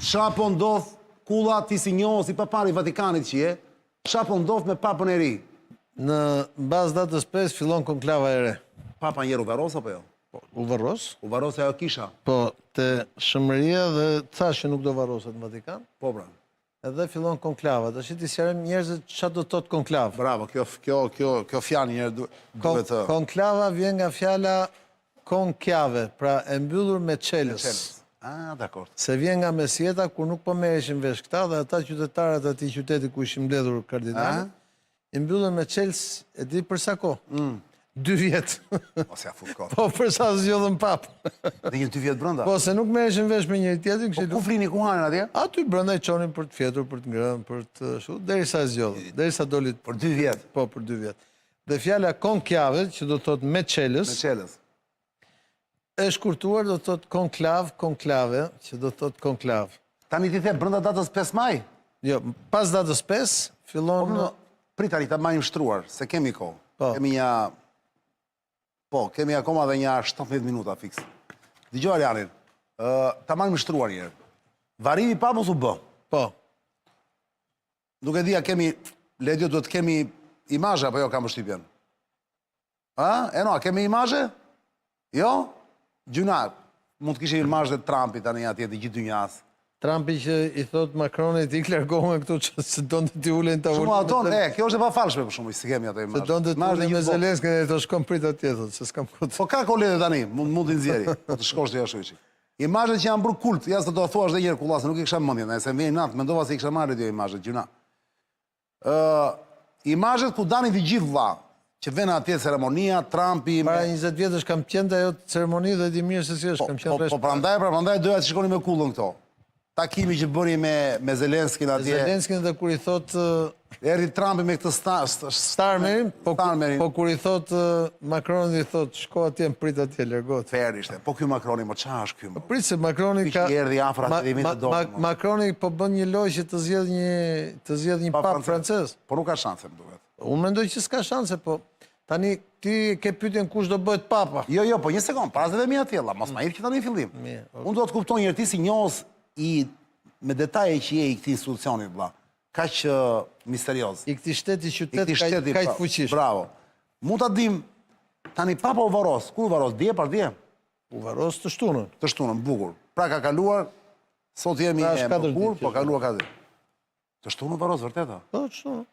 Qa po ndodh kulla ti si njohës i papari Vatikanit që je, qa po ndodh me papën e ri? Në bazë datës 5 fillon konklava e re. Papa njerë u varros apo jo? U varros? U varros e ajo kisha? Po, te Shëmëria dhe thashë nuk do varroset në Vatikan. Po, pra. Edhe fillon konklava. Dhe shi t'i sjarëm njerëzit që do të konklav. Bravo, kjo fjallë njerë duhet të... Konklava vjen nga fjalla konkjave, pra e mbyllur me qelës. Dakord. Se vjen nga mesjeta, kur nuk po merreshin vesh këta, dhe ata qytetarët ati qyteti ku ishim mbledhur kardinale, i mbyllur me qelës, e di për sa kohë? 2 vjetë. Ose ja fut kohë. Po, përsa zgjodhën papë. Dhe një 2 vjetë brënda? Po, se nuk merreshin vesh me njëri tjetrin. Po, ku flini, ku hanin atje? Aty brënda i qonin për të fjetur, për të ngrënë, për të shu, derisa zgjodhën, derisa dolit... Për 2 vjetë? Po, për 2 vjetë. Dhe fjala konkjave, që do të thotë me qelës... Me qelës. E shkurtuar do të thotë konklav, konklave, që do të thotë konklav. Tani ti the brënda datës 5 maj? Jo, pas datës 5, fillon... Pritani, ta majmë shtruar, se kemi kohë. Kemi një... Po, kemi akoma dhe një 17 minuta fix. Dgjoj Arianin, ta majmë shtruar njerë. Varimi papës u bë. Po. Nuk e dhja kemi... Ledjo duhet kemi imazhe, apo jo kam përshtypjen? A kemi imazhe? Jo? Gjuna, mund të kishe imazhe të Trumpit tani atje të gjithë dynjas. Trumpi që i thot Macronit i klargohen këtu që se donë të t'i ulen të ulen. Shumë aton, kjo është e pa falshme për shumë, si kemi ato imazhe. Se donë të t'ulen me Zelenskën e të shkom prit atje, se s'kam këtë. Po ka kolete tani, mund t'i nxjerri, po të shkosh të jashtë. Imazhet që janë bërë kult, jasë të do thuash dhe njerë kulla, se nuk i kisha mëndjen, e se më vjen natë, mendova se i kisha marrë dio imazhet, gjuna. Imazhet ku danin të gjithë vlla, që vena atje ceremonia, Trumpi... Para 20 vjetësh kam qenë ajo ceremoni dhe di mirë se si është, kam qenë rreshtë. Po prandaj doja të shikoni me kullën këto. Takimi që bëri me Zelenskin atje... Zelenskin dhe kur i thot... Erdi Trumpi me këtë Starmerin, po kur i thot Macronit i thot shko atje më prit atje, lërgot. Fer ishte, po kjo Macroni, më qa është kjo? Prit se Macroni ka... Erdi afra të dimit të dorë. Macroni po bën një loj që të zjedh një pap francez. Po nuk ka shanse, më duhet. Unë mendoj që s'ka shanse, po... Tani, ti ke pyetjen kush do bëhet papa. Jo, po një sekund, para se dhe mi atjella, mos ma irë që tani në fillim. Unë do të kuptoj njërë ti si njohës me detaje që je i këti institucionit, bla. Ka që misterios. I këti shteti qytet ka i të fuqish. Bravo. Mund të dim, tani papa u varos, ku u varos, dje par dje? U varos të shtunën. Të shtunën, bukur. Pra ka kaluar, sot jemi e bukur, po kaluar ka dhe. Të shtunën varos, vërteta? Po, të shtunën.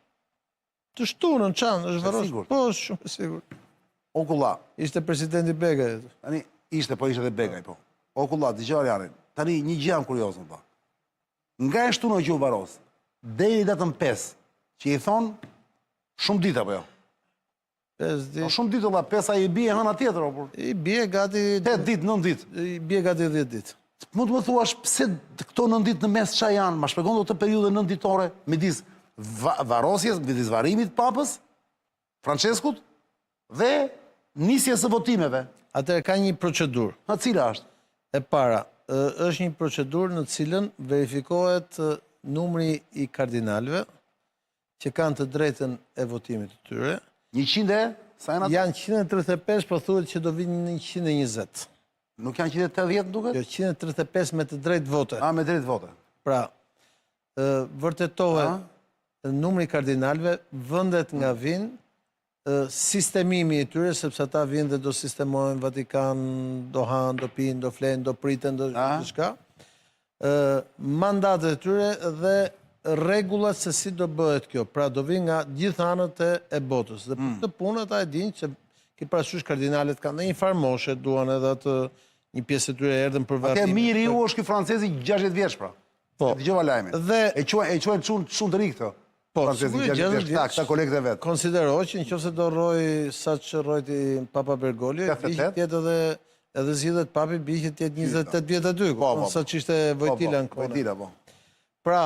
Të shtunën, qanë, është varos. Po, është shumë sigur. O kulla. Ishte presidenti Begaj. Tani, ishte dhe Begaj, po. O kulla, dëgjoj Janin. Tani, një gjë jam kuriozën, pa. Nga e shtunë që u varos, deri datën 5, që i thonë, shumë ditë, apo jo? 5 ditë. Shumë ditë, ola, 5 a i bie hëna tjetër, o? I bie gati... 8 ditë, 9 ditë. I bie gati 10 ditë. Mund të më thuash, pse këto 9 ditë në mes qa janë, ma shpjegon do të periudhe 9 ditore, midis varosjes, midis varimit papës, Franceskut, dhe nisjes së votimeve. Atëherë ka një procedurë. A cila është? E para, është një procedurë në cilën verifikohet numri i kardinalëve që kanë të drejtën e votimit të tyre. 100 e? Sa janë atë? Janë 135, po thuhet që do vinë në 120. Nuk janë 180 duket? Jo, 135 me të drejtë vote. Me drejtë vote. Pra, vërtetohet numri i kardinalëve, vendet nga vinë, sistemimi i tyre, sepse ata vinë dhe do sistemojnë Vatikan, do hanë, do pinë, do flenë, do pritën, do shka. Mandatet e tyre dhe regullat se si do bëhet kjo. Pra do vinë nga gjithë anët e botës. Dhe për të punë ata e dinë që ki parasysh kardinalet kanë dhe një farmoshe, duan edhe atë një pjesë e tyre erdhen për vartim. Ate miri ju është ki francezi 60 vjeç pra. Po. Të gjova lajme. E quajnë shumë të rikë të. Po, sigurisht 60 vjeç. Ta kolegët e vetë. Konsideroj që nëse do rroj sa që rrojti Papa Bergoglio, bishë tjetë edhe zhjithet papi, bishë tjetë 28 vjetë aty, sa që ishte Vojtila në kone. Vojtila, po. Pra,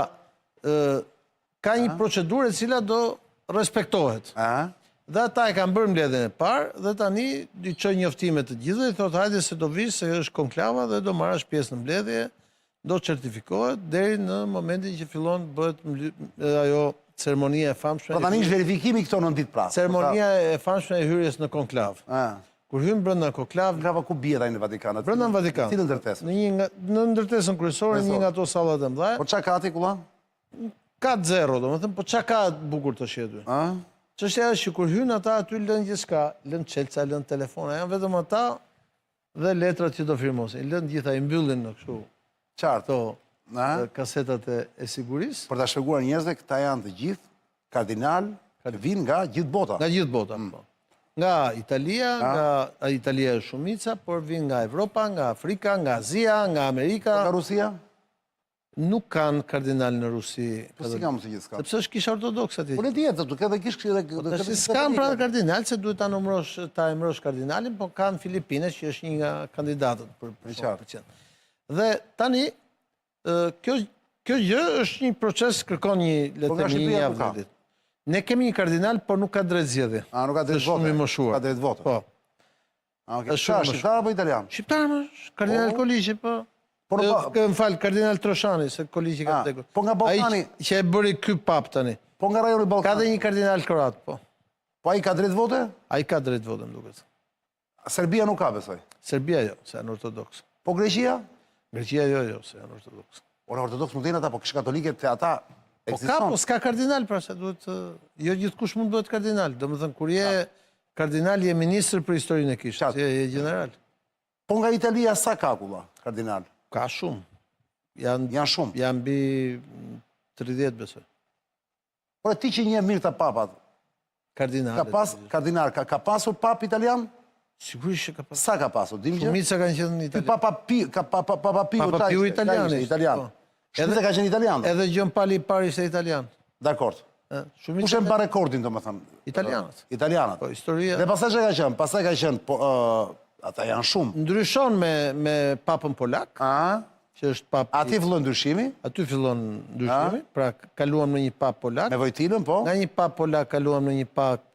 ka një procedurë e cila do respektohet. Dhe ata e kanë bërë mbledhjen e parë, dhe tani i çojnë njoftime të gjithë, dhe i thotë hajde se do vish, se është konklava dhe do marrësh pjesë në mbledhje, do certifikohet, deri në momentin që fillon bëhet ajo ceremonia e famshme... Pra tani është verifikimi këto 9 ditë pra. Ceremonia e famshme e hyrjes në konklav. Kur hyn brenda konklav, Grava ku bie ai në Vatikan? brenda në Vatikan. Cilën ndërtesë? Në ndërtesën kryesore, një nga ato sallat e mëdha. Po çka ka aty kulla? Ka zero, domethënë, po çka ka bukur të shi aty? Ë? Çështja është që kur hyn ata aty lën gjithçka, lën çelca, lën telefona, janë vetëm ata dhe letrat që do firmosin. Lën gjitha, i mbyllin në kështu Qartë. ato kasetat e sigurisë. Për ta shpjeguar njerëzve, këta janë të gjithë kardinal, vinë nga gjithë bota. Nga gjithë bota. Po. Nga Italia, nga Italia e shumica, por vinë nga Evropa, nga Afrika, nga Azia, nga Amerika. Nga Rusia? Nuk kanë kardinal në Rusi. Po si kam se gjithë s'ka? Sepse është kisha ortodoks aty. Po le të jetë, duke edhe kish S'kan pra kardinal, se duhet ta emrosh kardinalin, po kanë Filipines, që është një nga kandidatët për qenë. Dhe tani, kjo gjë është një proces, kërkon një letemi një javë dhe ditë. Ne kemi një kardinal, por nuk ka drejt zgjedhje. A, nuk ka drejt vote? Shumë i moshuar. Ka drejt vote? Po. Shqiptar apo italian? Shqiptar më, kardinal Koliqi, po. Më falë, kardinal Troshani, se Koliqi ka vdekur. Po nga Ballkani? Ai që e bëri ky pap tani. Po nga rajoni Ballkani? Ka dhe një kardinal kroat, po. Po ai ka drejt vote? Ai ka drejt vote, më duket. Serbia nuk ka, besoj. Serbia jo, se janë ortodoks. Po Greqia? Greqia jo, se janë ortodoks. Ora ortodoks mund të jenë ata, po kish katolike të ata po ka, po s'ka kardinal, pra se duhet, jo gjithkush mund bëhet kardinal. Domethënë, kur je kardinal, je ministër për historinë e kishës, je general. Po nga Italia sa ka kulla, kardinal? Ka shumë. Janë shumë? Janë mbi 30, besoj. Por ti që një mirë të papat, Kardinalet. ka pasur pap italian? Sigurisht që ka pasur. Sa ka pasur? Shumica kanë qenë në Itali. Papa Piu italian. Shumica ka qenë italian? Edhe Gjon Pali i parë ishte italian. Dakord. Kush e mba rekordin, domethënë? Italianët. Italianët. Po, historia. Dhe pastaj çka ka qenë? Pastaj ka qenë, ata janë shumë. Ndryshon me papën polak, që është pap... Aty fillon ndryshimi? Aty fillon ndryshimi, pra kaluam në një pap polak. Me Vojtilën, po? Nga një pap polak kaluam në një pap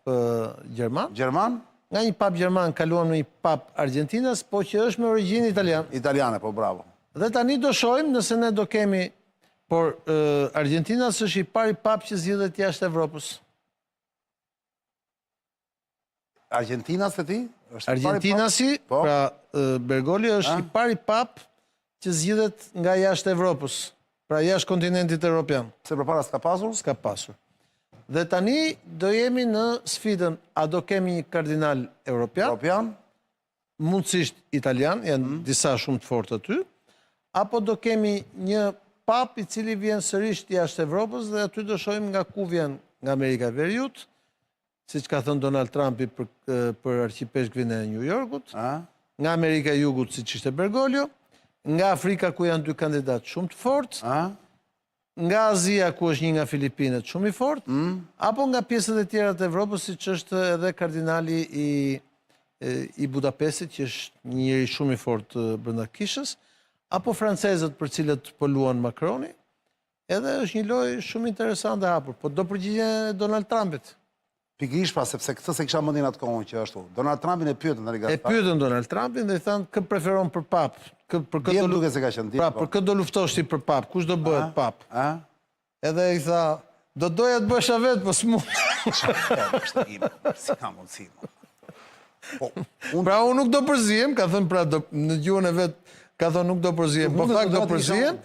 gjerman. Gjerman? Nga një pap gjerman kaluam në një pap Argentinas, po që është me origjinë italian. Italiane, po, bravo. Dhe tani do shojmë nëse ne do kemi, por Argentinas është i pari pap që zgjidhet jashtë Evropës. Argentinas të ti? Argentinasi, pra Bergoglio është i pari pap që zgjidhet nga jashtë Evropës, pra jashtë kontinentit Europian. Se përpara s'ka pasur? S'ka pasur. Dhe tani do jemi në sfidën, a do kemi një kardinal Europian, mundësisht italian, janë disa shumë të fortë aty, apo do kemi një pap i cili vjen sërisht jashtë Evropës dhe aty do shohim nga ku vjen nga Amerika e Veriut, siç ka thënë Donald Trumpi për arqipeshkvin e New Yorkut, nga Amerika e Jugut siç ishte Bergoglio, nga Afrika ku janë dy kandidatë shumë të fortë, nga Azia ku është një nga Filipinet shumë i fortë, apo nga pjesët e tjera të Evropës siç është edhe kardinali i Budapestit, që është njëri shumë i fortë brenda kishës, apo francezët për cilët po luan Macroni, edhe është një lojë shumë interesante hapur, po do përgjigjen Donald Trumpit. Pikërisht pra, sepse këtë se kisha mendin atë kohën që është. Donald Trumpin e pyetën tani E pyetën Donald Trumpin dhe i thanë kë preferon për pap. Djem duke se ka qenë. Pra, për këtë do luftosh ti për pap, kush do bëhet pap? Edhe i tha, do doja të bëhesha vetë, po s'mund. Si ka mundësi. Pra, unë nuk do përzihem, ka thënë pra, në gjuhën e vetë, ka thënë nuk do përzihem, po fakt do përzihem,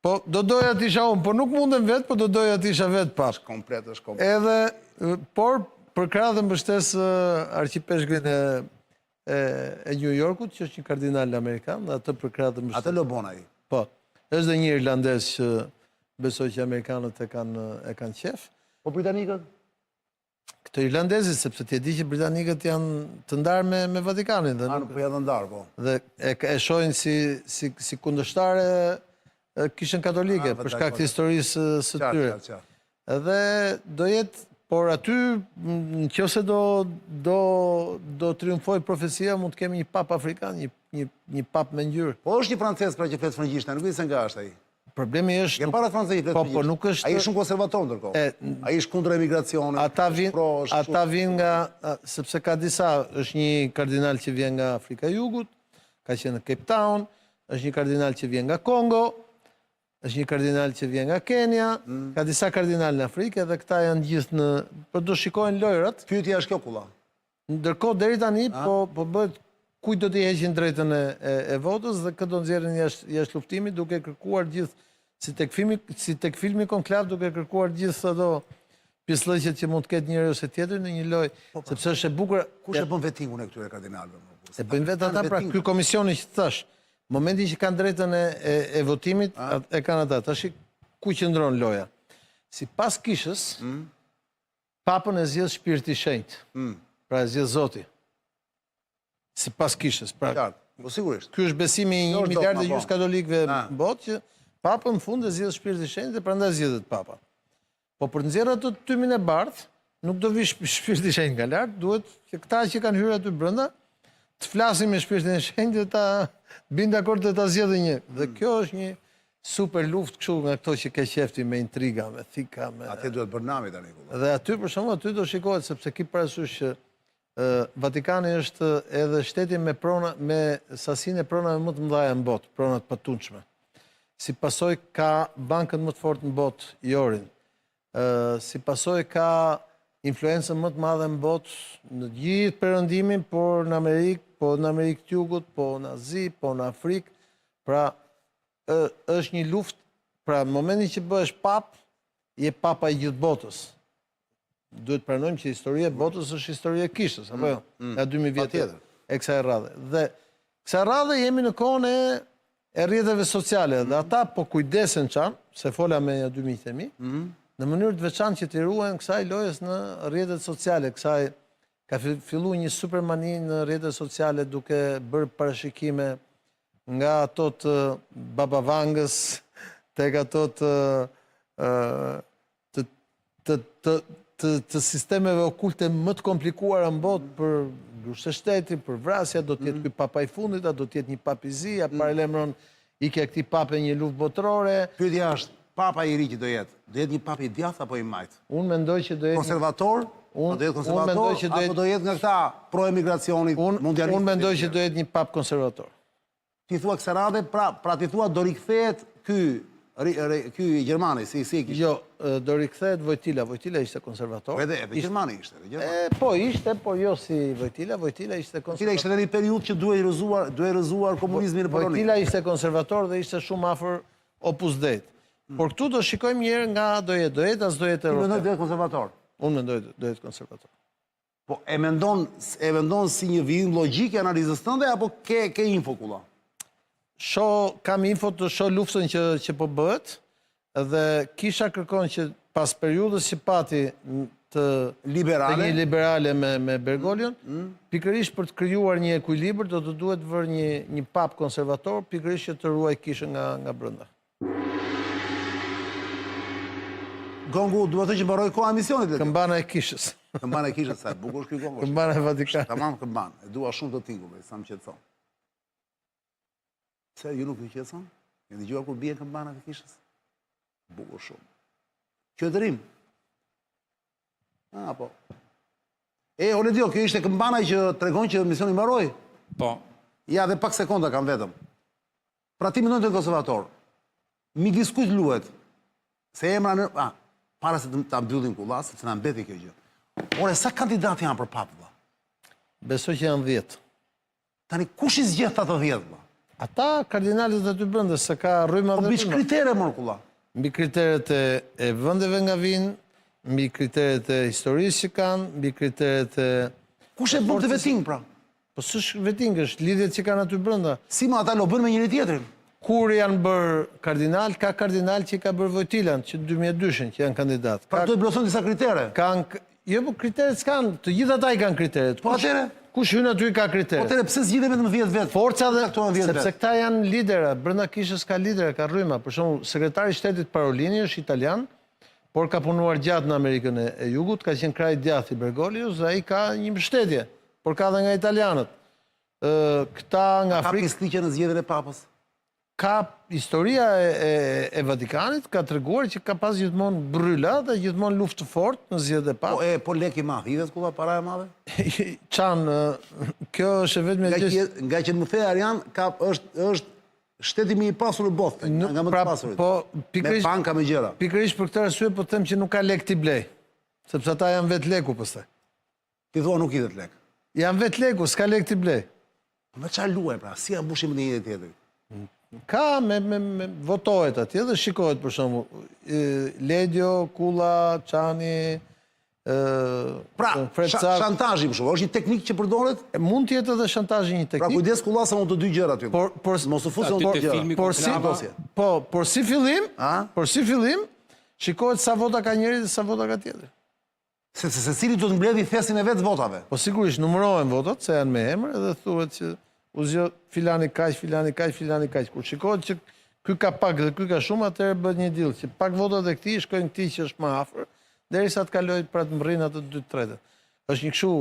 po do doja të isha unë, po nuk mundem vetë, po do doja të isha vetë pap. Është komplet, është komplet. Edhe, por, për krahë dhe mbështes arqipeshkrin e New Yorkut, që është një kardinal amerikan, dhe atë për krahë dhe mbështes. Atë lobon ai. Po, është dhe një irlandes që besoj që amerikanët e kanë qef. Po britanikët? Këto irlandezit, sepse ti e di që britanikët janë të ndarë me Vatikanin. Po janë ndarë, po. Dhe e shojnë si kundështare kishën katolike, për shkak të historisë së tyre. Edhe do jetë, por aty, nëse do triumfoj profesia, mund të kemi një pap afrikan, një pap me ngjyrë. Po është një francez pra që flet frëngjisht, nuk di se nga është ai. Problemi është... Ke para francezi flet frëngjisht. Po nuk është... Ai është shumë konservator ndërkohë. Ai është kundër emigracionit. Ata vinë nga... Sepse ka disa, është një kardinal që vjen nga Afrika e Jugut, ka qenë në Cape Town, është një kardinal që vjen nga Kongo, është një kardinal që vjen nga Kenya, ka disa kardinal në Afrikë, dhe këta janë gjithë në... Për do shikojnë lojrat. Pyetja është kjo kulla. Ndërkohë deri tani po bëhet kujt do t'i heqin drejtën e votës dhe këtë do nxjerrin jashtë luftimit duke kërkuar gjithë si tek filmi Konklav duke kërkuar gjithë ato pjesëllëqet që mund të ketë njëri ose tjetri në një lojë, sepse është e bukur. Kush e bën vettingun e këtyre kardinalëve? E bëjnë vetë ata, pra ky komisioni që thash, momentin që kanë drejtën e votimit, e kanë ata. Tash ku qëndron loja? Sipas kishës, papën e zgjedh Shpirti i Shenjtë. Pra e zgjedh Zoti. Sipas kishës, pra. Po sigurisht. Ky është besimi i 1 miliardë gjys katolikëve në botë që papën në fund e zgjedh Shpirti i Shenjtë dhe prandaj zgjedhet papa. Po për të nxjerrë atë tymin e bardhë, nuk do vi Shpirti i Shenjtë nga lart, duhet që këta që kanë hyrë aty brenda të flasin me Shpirtin e Shenjtë dhe ta binë dakord dhe ta zgjedhin një. Dhe kjo është një super luftë kështu nga këto që ke qefti me intriga, me thika, me. Atë duhet bërnami tani. Dhe aty për shembull aty do shikohet sepse ki parasysh që Vatikani është edhe shteti me sasinë e pronave më të mëdha në botë, pronat patundshme. Si pasojë ka bankën më të fortë në botë, Jorin. Si pasojë ka influencën më të madhe në botë në gjithë perëndimin, por në Amerikë, po në Amerikë të Jugut, po në Azi, po në Afrikë. Pra është një luftë, pra në momentin që bëhesh pap, je papa i gjithë botës. Duhet pranojmë që historia e botës është historia e kishës, apo jo? Nga 2000 vjetë e kësaj radhe. Dhe kësaj radhe jemi në kohën e rrjeteve sociale, dhe ata po kujdesen qanë, se fola me një 2000 në mënyrë të veçantë që të ruajnë kësaj lojës në rrjetet sociale. Kësaj ka fillu një supermani në rrjetet sociale duke bërë parashikime nga ato të babavangës, tek ato të sistemeve okulte më të komplikuara në botë për grusht e shtetit, për vrasja, do t'jetë ky papa i fundit, do t'jetë një papizi, a paralemron ikja këtij pape një luftë botërore. Pyetja është, papa i ri që do jetë një papa i djathtë apo i majt? Unë mendoj që do jetë konservator, apo do jetë nga këta pro-emigracionit mundialistë? Unë mendoj që do jetë një pap konservator. Ti thua kësaj radhe, pra ti thua do rikthehet ky i Gjermani, si e kishte? Jo, do rikthehet Wojtyla. Wojtyla ishte konservator. Po edhe Gjermani ishte. Po ishte, por jo si Wojtyla. Wojtyla ishte konservator. Wojtyla ishte në një periudhë që duhej rrëzuar komunizmin në Poloni. Wojtyla ishte konservator dhe ishte shumë afër Opus Dei. Por këtu do shikojmë një herë nga do jetë as do jetë Ti mendoj Evropa. do jetë konservator? Unë mendoj do jetë konservator. Po e mendon si një vijim logjik i analizës tënde apo ke info kulla? Kam info të shoh luftën që po bëhet dhe kisha kërkon që pas periudhës që pati të një liberale me Bergoglion, pikërisht për të krijuar një ekuilibër do të duhet vërë një pap konservator, pikërisht që të ruaj kishën nga brenda. Gongu, duhet të që mbaroj koha emisionit. Këmbana e kishës. Këmbana e kishës, sa bukur është ky gongu. Këmbana e Vatikanit. Tamam këmban. E dua shumë të tingull, sa më qetëson. Se ju nuk ju qetëson? Keni dëgjuar kur bie këmbana e kishës? Bukur shumë. Qytetërim. Po. Oledio, kjo ishte këmbana që tregon që misioni mbaroi? Po. Ja, dhe pak sekonda kam vetëm. Pra ti mendon të konservator. Midis kujt luhet? Se emra në... para se ta mbyllim kullasë, se na mbeti kjo gjë. Ore, sa kandidat janë për papë, vlla? Besoj që janë 10. Tani, kush i zgjedh ato 10, vlla? Ata kardinalet aty brenda, se ka rryma dhe Po mbi kritere, mor kulla? Mbi kriteret e vendeve nga vinë, mbi kriteret e historisë që kanë, mbi kriteret e... Kush e bën të vetting, pra? Po s'është vetting, është lidhjet që kanë aty brenda. Si ma ata lo bën me njëri tjetrin? Kur janë bërë kardinal, ka kardinal që ka bërë Wojtylan, që 2002 që janë kandidat. Pra do të bloson disa kritere? Jo, po kriteret s'kanë, të gjithë ata i kanë kriteret. Po atëre? Kush hyn aty ka kriteret? Po atëre, pse zgjidhen vetëm 10 vetë? Forca dhe, sepse këta janë lidera, brenda kishës ka lidera, ka rryma. Për shembull, sekretari i shtetit Parolini është italian, por ka punuar gjatë në Amerikën e Jugut, ka qenë kraj djathtë i Bergoglios, dhe ai ka një mbështetje, por ka edhe nga italianët. Këta nga Afrikë. Ka pislikje në zgjedhjen e papës? Ka historia e Vatikanit ka treguar që ka pas gjithmonë bryla dhe gjithmonë luftë të fortë në zgjedhjet e papës. Po lek i madh, hidhet kulla para e madhe? Kjo është vetëm një gjë. Nga që më the Arjan, është shteti më i pasur në botë, nga më të pasurit. Me banka me gjëra. Pikërisht për këtë arsye po them që nuk ka lek t'i blej, sepse ata janë vetë leku pastaj. Ti thua nuk hidhet lek. Janë vetë leku, s'ka lek t'i blej. Me çfarë luaj, pra? Si ja mbushim në një tjetër? Ka me votohet atje dhe shikohet për shembull Ledio, Kulla, Çani, Pra, shantazhi më shumë, është një teknikë që përdoret? Mund të jetë edhe shantazhi një teknikë. Pra kujdes Kulla sa unë të dy gjëra aty. Mos u fusë në gjëra. Por si fillim, shikohet sa vota ka njëri dhe sa vota ka tjetri. Se cili do të mbledhi thesin e vetë votave. Po sigurisht numërohen votat, se janë me emër, edhe thuhet që u zgjo filani kaq, filani kaq, filani kaq. Kur shikohet që ky ka pak dhe ky ka shumë, atëherë bëhet një dill që pak votat e këtij shkojnë këtij që është më afër, derisa të kalojë pra të mbërrin atë 2/3. Është një kështu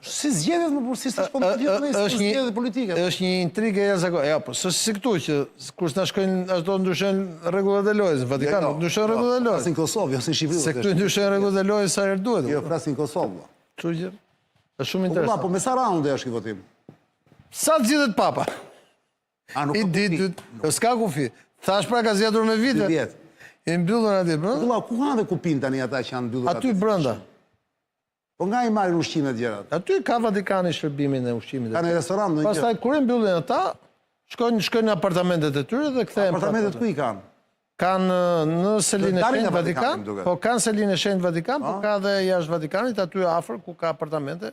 si zgjedhjet më përgjithësisht është zgjedhjet politike. Është një intrigë e jashtëzakonshme. Ja, po s'është si këtu që kur na shkojnë ato ndryshojnë rregullat e lojës në Vatikan, ndryshojnë rregullat e lojës. Flasin Kosovë, jo si Shqipëri. Se këtu ndryshojnë rregullat e lojës sa herë duhet. Jo, flasin Kosovë. Kështu që është shumë interesant. Po me sa raunde është ky votim? Sa zgjidhet papa? A nuk ditë, s'ka kufi. Thash pra ka zgjatur me vite. I mbyllur atje brenda. Ku kanë dhe kupin tani ata që janë mbyllur aty brenda? Po nga i marrin ushqimet gjërat? Aty ka Vatikani shërbimin e ushqimit. Ka në restoran në një. Pastaj kur e mbyllin ata, shkojnë në apartamentet e tyre dhe kthehen. Apartamentet ku i kanë? Kanë në selinë e Shenjtë Vatikan, po kanë selinë e Shenjtë Vatikan, po ka dhe jashtë Vatikanit, aty afër ku ka apartamente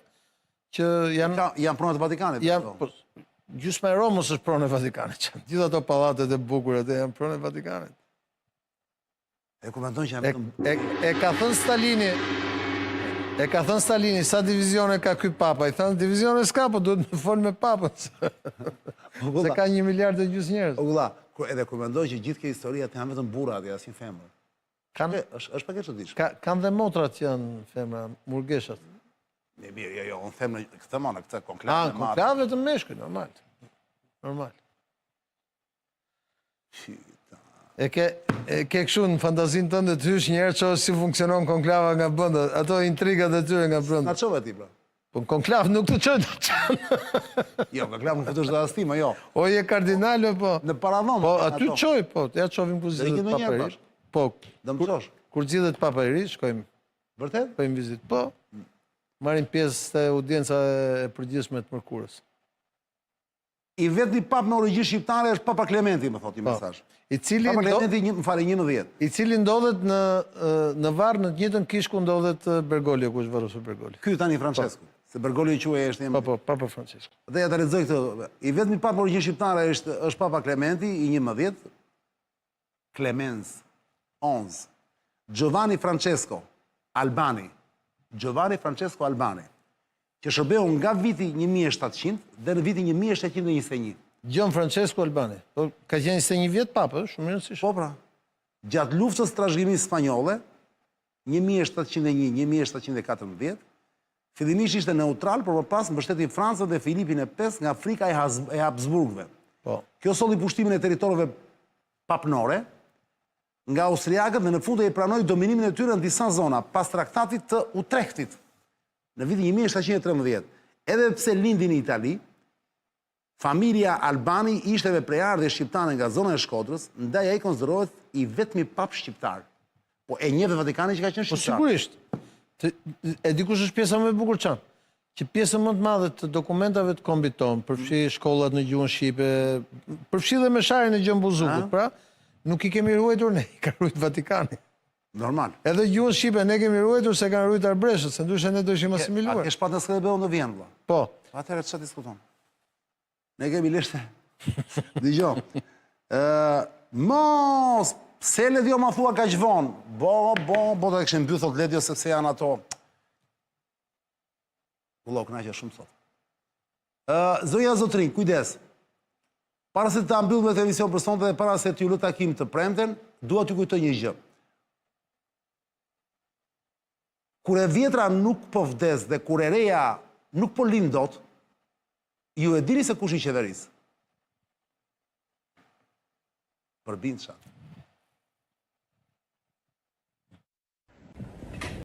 që janë pronë të Vatikanit. Gjysma e Romës është pronë e Vatikanit. Gjithë ato pallatet e bukura janë pronë e Vatikanit. E komenton që janë E ka thënë Stalini, sa divizione ka ky papa? I thënë, divizione s'ka, po duhet me folë me papën. Se ka 1 miliard e gjysmë njerëz. Ogulla, edhe komenton që gjithë kjo historia të janë vetëm burra aty, asin femër. Është pak e çuditshme. Kanë dhe motrat që janë femra, murgeshat. Jo, unë them në këtë më, në këtë konklavë. Konklavë të meshkuj, normal. Normal. E ke kështu në fantazinë tënde të hysh njerë që si funksionon konklava nga bënda, ato intrigat e tyre nga brenda. Na çova ti, pra? Po konklavë nuk të çon. Jo, konklavë nuk futesh dhe astima, jo. O je kardinale, po. Në paradhom. Po, aty çoj, po, ja çovim ku zgjidhet papa i ri. Po, kur zgjidhet papa i ri, shkojmë. Vërtet? Bëjmë vizitë, po. Marrim pjesë te audienca e përgjithshme të Mërkurës. I vetmi pap me origjinë shqiptare është Papa Klementi, më thotë i mesazh. Papa Klementi, më fali 11. I cili ndodhet në varr në të njëjtën kish ku ndodhet Bergoglio, ku është varrosur Bergoglio. Ky tani Francesco, se Bergoglio quhej është emri. Po, Papa Francesco. Dhe ja ta lexoj këtë. I vetmi pap me origjinë shqiptare është Papa Klementi i 11. Clemens 11. Giovanni Francesco Albani. Giovanni Francesco Albani, që shërbeu nga viti 1700 dhe në vitin 1721. Gjon Francesco Albani. Ka qenë 21 vjet papë, shumë rëndësishëm. Po pra. Gjatë luftës trashëgimisë spanjolle, 1701-1714, fillimisht ishte neutral, por më pas mbështeti Francën dhe Filipin e V nga frika e Habsburgëve. Po. Kjo solli pushtimin e territorëve papnore nga austriakët dhe në fund e i pranoi dominimin e tyre në disa zona pas traktatit të Utrechtit në vitin 1713. Edhe pse lindi në Itali, familja Albani ishte me prejardhje shqiptare nga zona e Shkodrës, ndaj ai konsiderohet i vetmi pap shqiptar. Po e njeh Vatikani që ka qenë shqiptar. Po sigurisht. E dikush është pjesa më e bukur çan. Që pjesën më të madhe të dokumentave të kombit tonë, përfshi shkollat në gjuhën shqipe, përfshi dhe mesharin e Gjën Buzukut, pra, nuk i kemi ruajtur ne, i ka ruajtur Vatikani. Normal. Edhe gjuhën shqipe ne kemi ruajtur se kanë ruajtur arbreshët, se ndryshe ne do ishim asimiluar. A ke shpat në Skënderbeu në Vjenë, vëlla? Po. Atëherë çfarë diskuton? Ne kemi lishte. Dëgjoj. Mos pse Ledio ma thua kaq vonë? Bo ta kishin mbyll thot Ledio sepse janë ato. Vëlla, kënaqja shumë sot. Zonja Zotrin, kujdes. Para se ta mbyll me emision për sonte dhe para se t'ju lë takim të premten, dua t'ju kujtoj një gjë. Kur e vjetra nuk po vdes dhe kur e reja nuk po lind dot, ju e dini se kush i qeveris? Përbindësha.